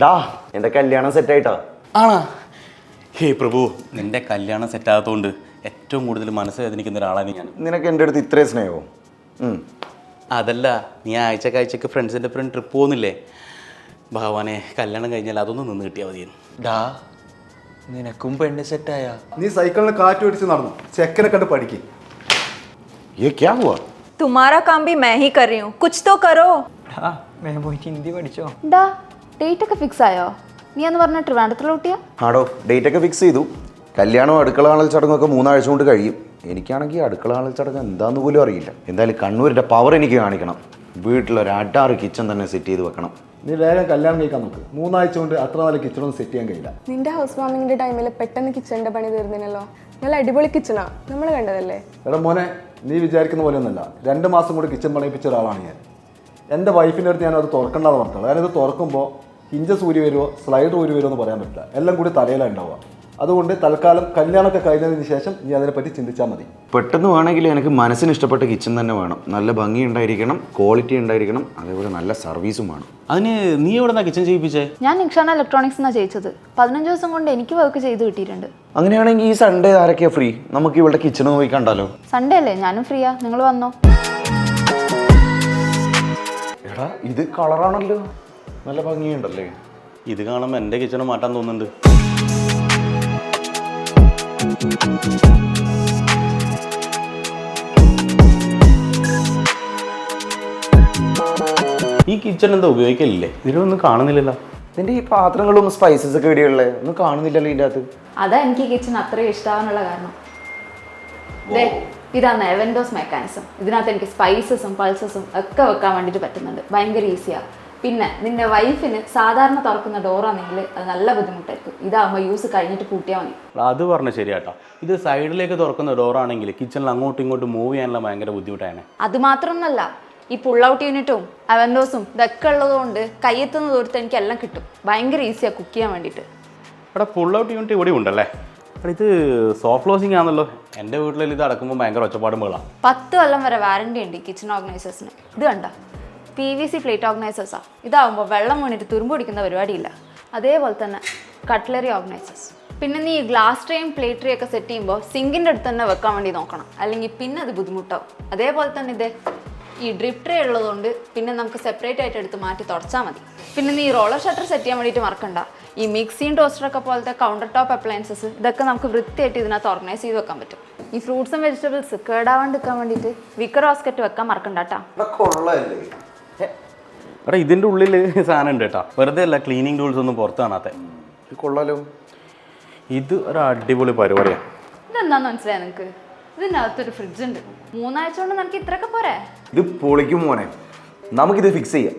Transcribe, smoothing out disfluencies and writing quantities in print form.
ഡാ എൻ്റെ കല്യാണം സെറ്റായിട്ടാ. ആണോ? ഹേ പ്രഭു, നിന്റെ കല്യാണം സെറ്റാകത്തോണ്ട് ഏറ്റവും കൂടുതൽ മനസ്സ് വേദനിക്കുന്ന ഒരാളാണ് ഞാൻ. നിനക്ക് എൻ്റെ അടുത്ത് ഇത്രയും സ്നേഹമോ? അതല്ല, നീ ആഴ്ചക്ക് ഫ്രണ്ട്സിൻ്റെ ഫ്രണ്ട് ട്രിപ്പ് പോകുന്നില്ലേ? ഭഗവാനെ, കല്യാണം കഴിഞ്ഞാൽ അതൊന്നും നിന്ന് കിട്ടിയാൽ മതിയെന്ന്. ഡാ, നിനക്കും പെണ്ണ് സെറ്റായ? നീ സൈക്കിളിന് കാറ്റ് പിടിച്ച് നടന്നു, ചെക്കനെ കണ്ട് പഠിക്കും. ये क्या हुआ? तुम्हारा काम भी मैं ही कर रही हूँ, कुछ तो करो. मैं പോയിട്ട് ഹിന്ദി പഠിച്ചോ? ഡാ, ഡേറ്റ് ഒക്കെ ഫിക്സ് ആയോ? നീ എന്ന് പറഞ്ഞ ട്രിവാൻഡ്രത്തിലോട്ടിയാ? ആടോ, ഡേറ്റ് ഒക്കെ ഫിക്സ് ചെയ്തു. കല്യാണവും അടുക്കള കാണൽ ചടങ്ങൊക്കെ 3 ആഴ്ച കൊണ്ട് കഴിയും. എനിക്കാണെങ്കിൽ അടുക്കള കാണൽ ചടങ്ങ് എന്താന്ന് പോലും അറിയില്ല. എന്തായാലും കണ്ണൂരിൻ്റെ പവർ എനിക്ക് കാണിക്കണം. വീട്ടിലൊരു അടാറ് കിച്ചൺ തന്നെ സെറ്റ് ചെയ്ത് വെക്കണം. നീ വേഗം കല്യാണം കഴിക്കാൻ നോക്ക്. 3 ആഴ്ച കൊണ്ട് അത്ര നല്ല കിച്ചണൊന്നും സെറ്റ് ചെയ്യാൻ കഴിയില്ല. നിന്റെ ഹൗസ് വാമിങ്ങിന്റെ ടൈമിൽ പെട്ടെന്ന് കിച്ചണിന്റെ പണി തീർന്നിനല്ലോ. നല്ല അടിപൊളി കിച്ചണാ, നമ്മൾ കണ്ടതല്ലേ? എടാ മോനെ, നീ വിചാരിക്കുന്ന പോലെയൊന്നുമല്ല. 2 മാസം കൂടി കിച്ചൺ പണിയിപ്പിച്ച ഒരാളാണ് ഞാൻ. എൻ്റെ വൈഫിൻ്റെ അടുത്ത് ഞാൻ അത് തുറക്കണ്ടെന്ന് പറഞ്ഞത്. ഞാനത് തുറക്കുമ്പോൾ ഹിഞ്ചസ് ഊരി വരുമോ സ്ലൈഡർ ഊരി വരുമോ എന്ന് പറയാൻ പറ്റില്ല. എല്ലാം കൂടി തലയിലാണ് ഉണ്ടാവുക. അതുകൊണ്ട് തൽക്കാലം കല്യാണമൊക്കെ കഴിഞ്ഞതിന് ശേഷം നീ അതിനെപ്പറ്റി ചിന്തിച്ചാൽ മതി. പെട്ടെന്ന് വേണമെങ്കിൽ എനിക്ക് മനസ്സിന് ഇഷ്ടപ്പെട്ട കിച്ചൺ തന്നെ വേണം. നല്ല ഭംഗി ഉണ്ടായിരിക്കണം, ക്വാളിറ്റി ഉണ്ടായിരിക്കണം, അതേപോലെ നല്ല സർവീസും വേണം. അതിന് നീ എവിടെ നിന്നാ കിച്ചൺ ചെയ്യിപ്പിച്ചേ? ഞാൻ നിക്ഷാണ ഇലക്ട്രോണിക്സ് എന്നാണ് ജയിച്ചത്. 15 ദിവസം കൊണ്ട് എനിക്ക് വർക്ക് ചെയ്ത് കിട്ടിയിട്ടുണ്ട്. അങ്ങനെയാണെങ്കിൽ ഈ സൺഡേ ആരൊക്കെയാ ഫ്രീ? നമുക്ക് ഇവിടെ കിച്ചൺ പോയി കണ്ടാലോ? സൺഡേ അല്ലേ? ഞാനും ഫ്രീയാ, നിങ്ങൾ വന്നോ. എടാ, ഇത് കളറാണല്ലോ, നല്ല ഭംഗിയുണ്ടല്ലേ. ഇത് കാണുമ്പോൾ എൻ്റെ കിച്ചൺ മാറ്റാൻ തോന്നുന്നുണ്ട്. ഈ കിച്ചൺ എന്താ ഉപയോഗിക്കലില്ലേ? ഇതിലൊന്നും കാണുന്നില്ലല്ലോ. നിന്റെ ഈ പാത്രങ്ങളും സ്പൈസസ് ഒക്കെ എവിടെയുള്ളേ? ഒന്നും കാണുന്നില്ലല്ലോ ഇതിൻ്റെ അകത്ത്. അതാ എനിക്ക് കിച്ചൺ അത്രയും ഇഷ്ടമാകാനുള്ള കാരണം. ഇതാണ് എവൻഡോസ് മെക്കാനിസം. ഇതിനകത്ത് എനിക്ക് സ്പൈസസും പൾസസും ഒക്കെ വെക്കാൻ വേണ്ടിയിട്ട് പറ്റുന്നുണ്ട്. ഭയങ്കര ഈസിയാണ്. പിന്നെ നിന്റെ വൈഫിന് സാധാരണ തുറക്കുന്ന ഡോറാണെങ്കിൽ അത് നല്ല ബുദ്ധിമുട്ടായിരിക്കും. ഇതാകുമ്പോൾ യൂസ് കഴിഞ്ഞിട്ട് കൂട്ടിയാൽ മതി. അത് പറഞ്ഞ ശരിയാട്ടോ. ഇത് സൈഡിലേക്ക് തുറക്കുന്ന ഡോറാണെങ്കിൽ കിച്ചണിൽ അങ്ങോട്ടും ഇങ്ങോട്ടും മൂവ് ചെയ്യാനുള്ള ഭയങ്കര ബുദ്ധിമുട്ടാണ്. അത് മാത്രമൊന്നല്ല, ഈ പുൾ ഔട്ട് യൂണിറ്റും അവൻഡോസും ഇതൊക്കെ ഉള്ളതുകൊണ്ട് കയ്യെത്തുന്ന ദൂരത്ത് എനിക്ക് എല്ലാം കിട്ടും. ഭയങ്കര ഈസിയാണ് കുക്ക് ചെയ്യാൻ വേണ്ടിയിട്ട്. അവിടെ പുൾ ഔട്ട് യൂണിറ്റ് ഇവിടെ ഉണ്ടല്ലേ? അപ്പോൾ ഇത് സോഫ്റ്റ് ക്ലോസിങ് ആണല്ലോ. എൻ്റെ വീട്ടിൽ ഇത് അടക്കുമ്പോൾ ഭയങ്കര ഒച്ചപ്പാടും വേളാം. 10 കൊല്ലം വരെ വാറണ്ടി ഉണ്ട് ഈ കിച്ചൺ ഓർഗനൈസേഴ്സിന്. ഇത് കണ്ട PVC പ്ലേറ്റ് ഓർഗനൈസേഴ്സാണ്. ഇതാവുമ്പോൾ വെള്ളം വീണിട്ട് തുരുമ്പ് പിടിക്കുന്ന പരിപാടിയില്ല. അതേപോലെ തന്നെ കട്ട്ലറി ഓർഗനൈസേഴ്സ്. പിന്നെ നീ ഗ്ലാസ് ട്രേയും പ്ലേറ്റ് ട്രേ ഒക്കെ സെറ്റ് ചെയ്യുമ്പോൾ സിങ്കിൻ്റെ അടുത്ത് തന്നെ വെക്കാൻ വേണ്ടി നോക്കണം, അല്ലെങ്കിൽ പിന്നെ അത് ബുദ്ധിമുട്ടാവും. അതേപോലെ തന്നെ ഇത് ഈ ഡ്രിപ്പ് ട്രേ ഉള്ളതുകൊണ്ട് പിന്നെ നമുക്ക് സെപ്പറേറ്റ് ആയിട്ട് എടുത്ത് മാറ്റി തുടച്ചാൽ മതി. പിന്നെ നീ റോളർ ഷട്ടർ സെറ്റ് ചെയ്യാൻ വേണ്ടിയിട്ട് മറക്കണ്ട. ഈ മിക്സിയും ടോസ്റ്ററൊക്കെ പോലത്തെ കൗണ്ടർ ടോപ്പ് അപ്ലയൻസസ് ഇതൊക്കെ നമുക്ക് വൃത്തിയായിട്ട് ഇതിനകത്ത് ഓർഗനൈസ് ചെയ്ത് വെക്കാൻ പറ്റും. ഈ ഫ്രൂട്ട്സും വെജിറ്റബിൾസ് കേടാവാണ്ടിരിക്കാൻ വേണ്ടിയിട്ട് വിക്കർ ബാസ്ക്കറ്റ് വെക്കാൻ മറക്കണ്ട കേട്ടോ. എടാ, ഇതിൻ്റെ ഉള്ളിൽ സാധനം ഉണ്ട് കേട്ടോ. വെറുതെ അല്ല ക്ലീനിങ് ടൂൾസ് ഒന്നും പുറത്ത് കാണാത്ത. കൊള്ളാലോ. ഇത് ഒരു അടിപൊളി പരിപാടിയാണ്. ഇതെന്താന്ന് മനസ്സിലായി നിനക്ക്? ഇതിനകത്തൊരു ഫ്രിഡ്ജ് ഉണ്ട്. 3 ആഴ്ച കൊണ്ട് നിനക്ക് ഇത്രയൊക്കെ പോരെ? ഇത് പൊളിക്കും മോനെ. നമുക്കിത് ഫിക്സ് ചെയ്യാം.